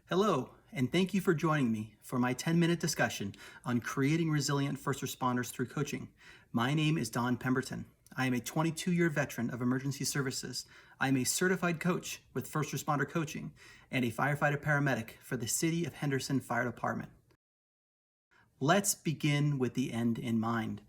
Hello, and thank you for joining me for my 10-minute discussion on creating resilient first responders through coaching. My name is Don Pemberton. I am a 22-year veteran of emergency services. I am a certified coach with first responder coaching and a firefighter paramedic for the City of Henderson Fire Department. Let's begin with the end in mind.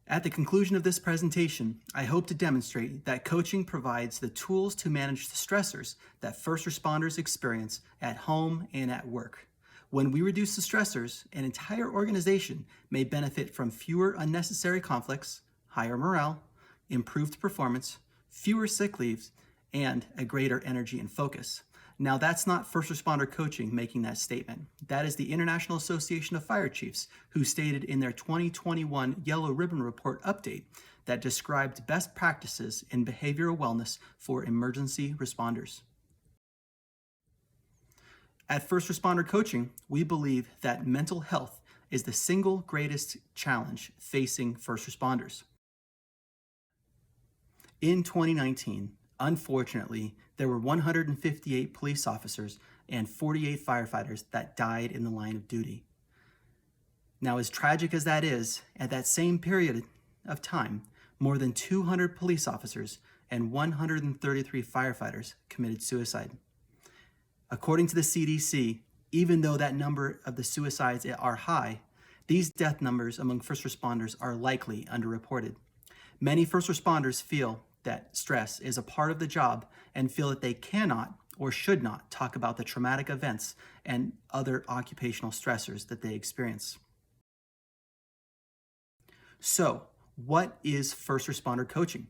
At the conclusion of this presentation, I hope to demonstrate that coaching provides the tools to manage the stressors that first responders experience at home and at work. When we reduce the stressors, an entire organization may benefit from fewer unnecessary conflicts, higher morale, improved performance, fewer sick leaves, and a greater energy and focus. Now, that's not first responder coaching making that statement. That is the International Association of Fire Chiefs, who stated in their 2021 Yellow Ribbon Report update that described best practices in behavioral wellness for emergency responders. At First Responder Coaching, we believe that mental health is the single greatest challenge facing first responders. In 2019, unfortunately, there were 158 police officers and 48 firefighters that died in the line of duty. Now, as tragic as that is, at that same period of time, more than 200 police officers and 133 firefighters committed suicide. According to the CDC, even though that number of the suicides are high, these death numbers among first responders are likely underreported. Many first responders feel that stress is a part of the job and feel that they cannot or should not talk about the traumatic events and other occupational stressors that they experience. So, what is first responder coaching?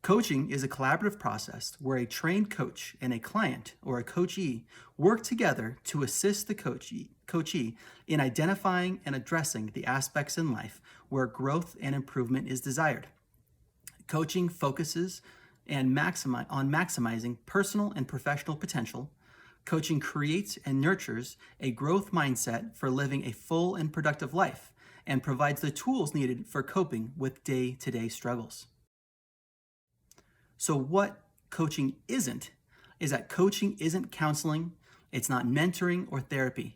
Coaching is a collaborative process where a trained coach and a client or a coachee work together to assist the coachee in identifying and addressing the aspects in life where growth and improvement is desired. Coaching focuses on maximizing personal and professional potential. Coaching creates and nurtures a growth mindset for living a full and productive life and provides the tools needed for coping with day-to-day struggles. So what coaching isn't is that coaching isn't counseling, it's not mentoring or therapy.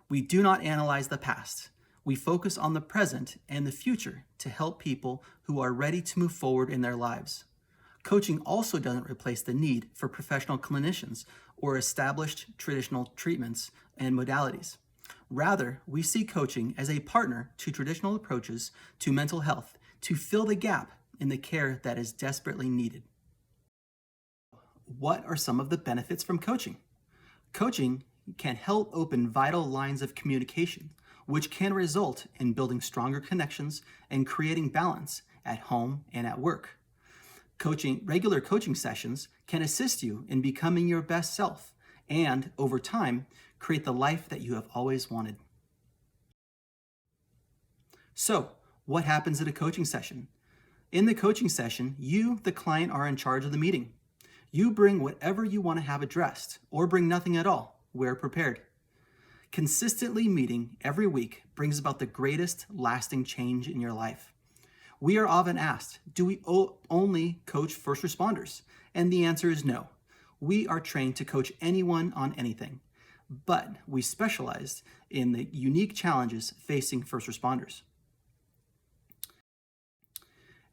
We do not analyze the past. We focus on the present and the future to help people who are ready to move forward in their lives. Coaching also doesn't replace the need for professional clinicians or established traditional treatments and modalities. Rather, we see coaching as a partner to traditional approaches to mental health to fill the gap in the care that is desperately needed. What are some of the benefits from coaching? Coaching can help open vital lines of communication, which can result in building stronger connections and creating balance at home and at work. Regular coaching sessions can assist you in becoming your best self and, over time, create the life that you have always wanted. So, what happens at a coaching session? In the coaching session, you, the client, are in charge of the meeting. You bring whatever you want to have addressed, or bring nothing at all. We're prepared. Consistently meeting every week brings about the greatest lasting change in your life. We are often asked, do we only coach first responders? And the answer is no. We are trained to coach anyone on anything, but we specialize in the unique challenges facing first responders.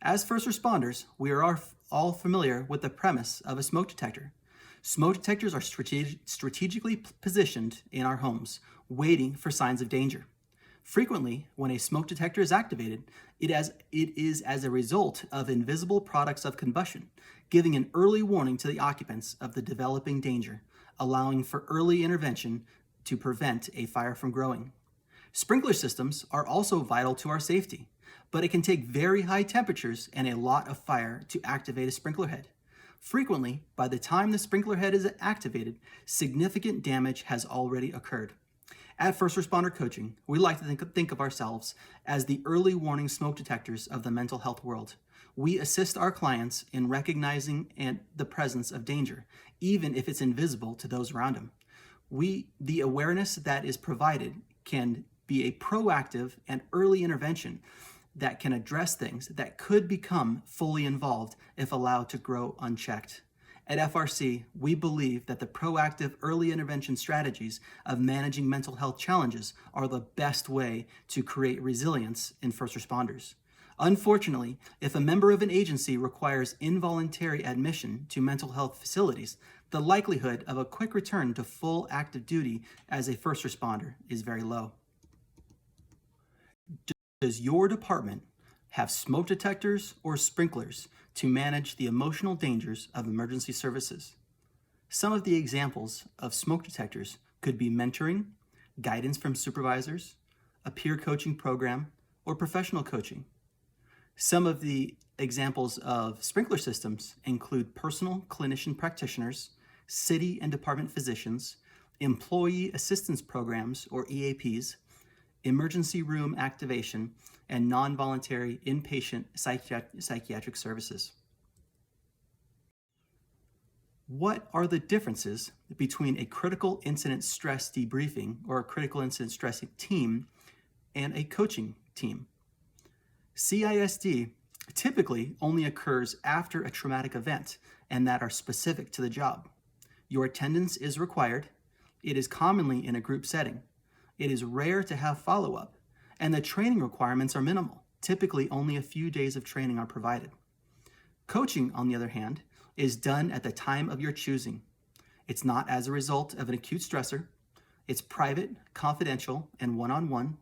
As first responders, we are all familiar with the premise of a smoke detector. Smoke detectors are strategically positioned in our homes, waiting for signs of danger. Frequently, when a smoke detector is activated, it is as a result of invisible products of combustion, giving an early warning to the occupants of the developing danger, allowing for early intervention to prevent a fire from growing. Sprinkler systems are also vital to our safety, but it can take very high temperatures and a lot of fire to activate a sprinkler head. Frequently, by the time the sprinkler head is activated, significant damage has already occurred. At First Responder Coaching, we like to think of ourselves as the early warning smoke detectors of the mental health world. We assist our clients in recognizing the presence of danger, even if it's invisible to those around them. The awareness that is provided can be a proactive and early intervention that can address things that could become fully involved if allowed to grow unchecked. At FRC, we believe that the proactive early intervention strategies of managing mental health challenges are the best way to create resilience in first responders. Unfortunately, if a member of an agency requires involuntary admission to mental health facilities, the likelihood of a quick return to full active duty as a first responder is very low. Does your department have smoke detectors or sprinklers to manage the emotional dangers of emergency services? Some of the examples of smoke detectors could be mentoring, guidance from supervisors, a peer coaching program, or professional coaching. Some of the examples of sprinkler systems include personal clinician practitioners, city and department physicians, employee assistance programs or EAPs, emergency room activation, and non-voluntary inpatient psychiatric services. What are the differences between a critical incident stress debriefing or a critical incident stress team and a coaching team? CISD typically only occurs after a traumatic event and that are specific to the job. Your attendance is required. It is commonly in a group setting. It is rare to have follow-up, and the training requirements are minimal. Typically, only a few days of training are provided. Coaching, on the other hand, is done at the time of your choosing. It's not as a result of an acute stressor. It's private, confidential, and one-on-one,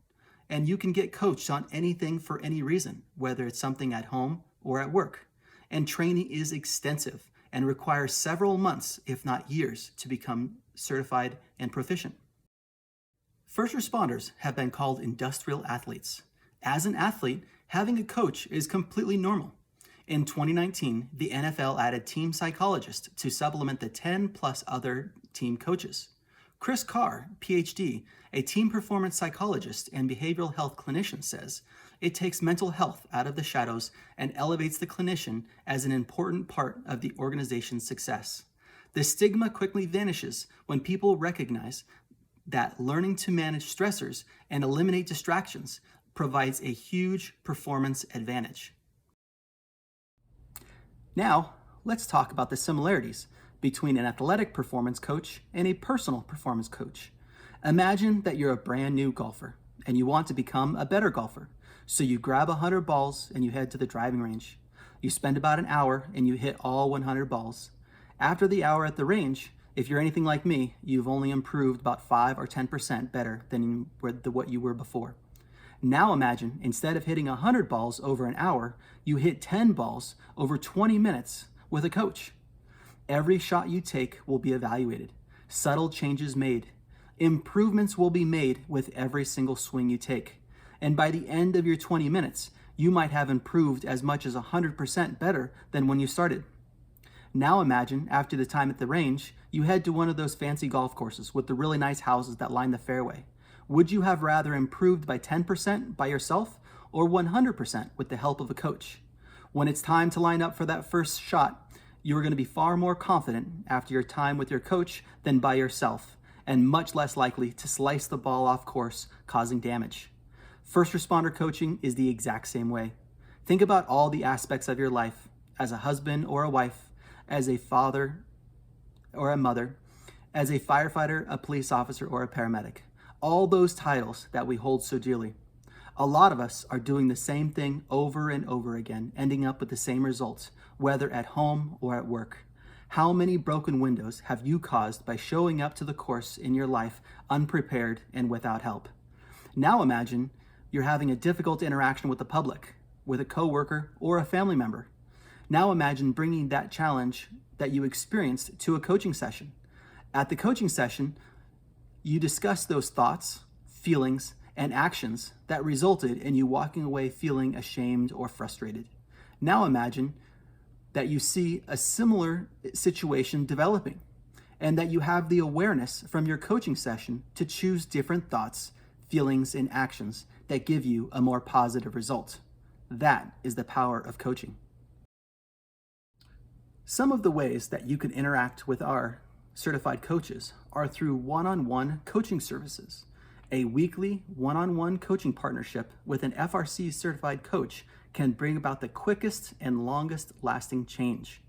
and you can get coached on anything for any reason, whether it's something at home or at work. And training is extensive and requires several months, if not years, to become certified and proficient. First responders have been called industrial athletes. As an athlete, having a coach is completely normal. In 2019, the NFL added team psychologists to supplement the 10 plus other team coaches. Chris Carr, PhD, a team performance psychologist and behavioral health clinician, says it takes mental health out of the shadows and elevates the clinician as an important part of the organization's success. The stigma quickly vanishes when people recognize that learning to manage stressors and eliminate distractions provides a huge performance advantage. Now, let's talk about the similarities between an athletic performance coach and a personal performance coach. Imagine that you're a brand new golfer and you want to become a better golfer. So you grab 100 balls and you head to the driving range. You spend about an hour and you hit all 100 balls. After the hour at the range, if you're anything like me, you've only improved about 5 or 10% better than what you were before. Now imagine, instead of hitting 100 balls over an hour, you hit 10 balls over 20 minutes with a coach. Every shot you take will be evaluated, subtle changes made. Improvements will be made with every single swing you take. And by the end of your 20 minutes, you might have improved as much as 100% better than when you started. Now imagine, after the time at the range, you head to one of those fancy golf courses with the really nice houses that line the fairway. Would you have rather improved by 10% by yourself or 100% with the help of a coach? When it's time to line up for that first shot, you are going to be far more confident after your time with your coach than by yourself, and much less likely to slice the ball off course, causing damage. First responder coaching is the exact same way. Think about all the aspects of your life as a husband or a wife, as a father or a mother, as a firefighter, a police officer, or a paramedic. All those titles that we hold so dearly. A lot of us are doing the same thing over and over again, ending up with the same results, whether at home or at work. How many broken windows have you caused by showing up to the course in your life unprepared and without help? Now imagine you're having a difficult interaction with the public, with a coworker or a family member. Now imagine bringing that challenge that you experienced to a coaching session. At the coaching session, you discuss those thoughts, feelings, and actions that resulted in you walking away feeling ashamed or frustrated. Now imagine that you see a similar situation developing and that you have the awareness from your coaching session to choose different thoughts, feelings, and actions that give you a more positive result. That is the power of coaching. Some of the ways that you can interact with our certified coaches are through one-on-one coaching services. A weekly one-on-one coaching partnership with an FRC certified coach can bring about the quickest and longest lasting change.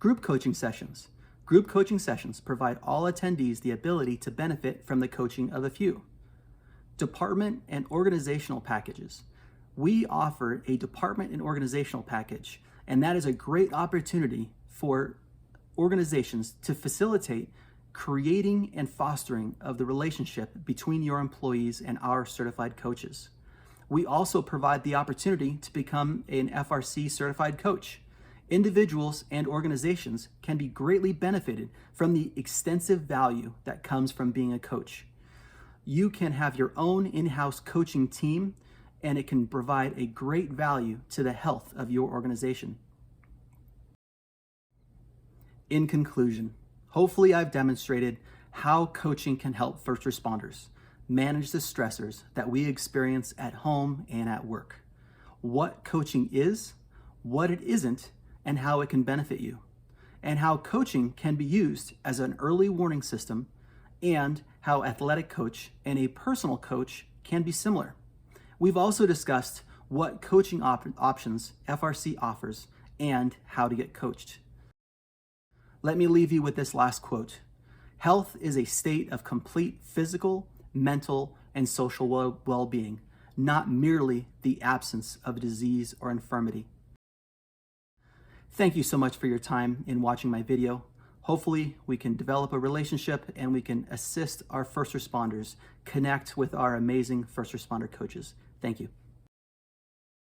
Group coaching sessions. Group coaching sessions provide all attendees the ability to benefit from the coaching of a few. Department and organizational packages. We offer a department and organizational package, and that is a great opportunity for organizations to facilitate creating and fostering of the relationship between your employees and our certified coaches. We also provide the opportunity to become an FRC certified coach. Individuals and organizations can be greatly benefited from the extensive value that comes from being a coach. You can have your own in-house coaching team, and it can provide a great value to the health of your organization. In conclusion, hopefully I've demonstrated how coaching can help first responders manage the stressors that we experience at home and at work, what coaching is, what it isn't, and how it can benefit you, and how coaching can be used as an early warning system, and how athletic coach and a personal coach can be similar. We've also discussed what coaching options FRC offers and how to get coached. Let me leave you with this last quote. Health is a state of complete physical, mental, and social well-being, not merely the absence of disease or infirmity. Thank you so much for your time in watching my video. Hopefully we can develop a relationship and we can assist our first responders connect with our amazing first responder coaches. Thank you.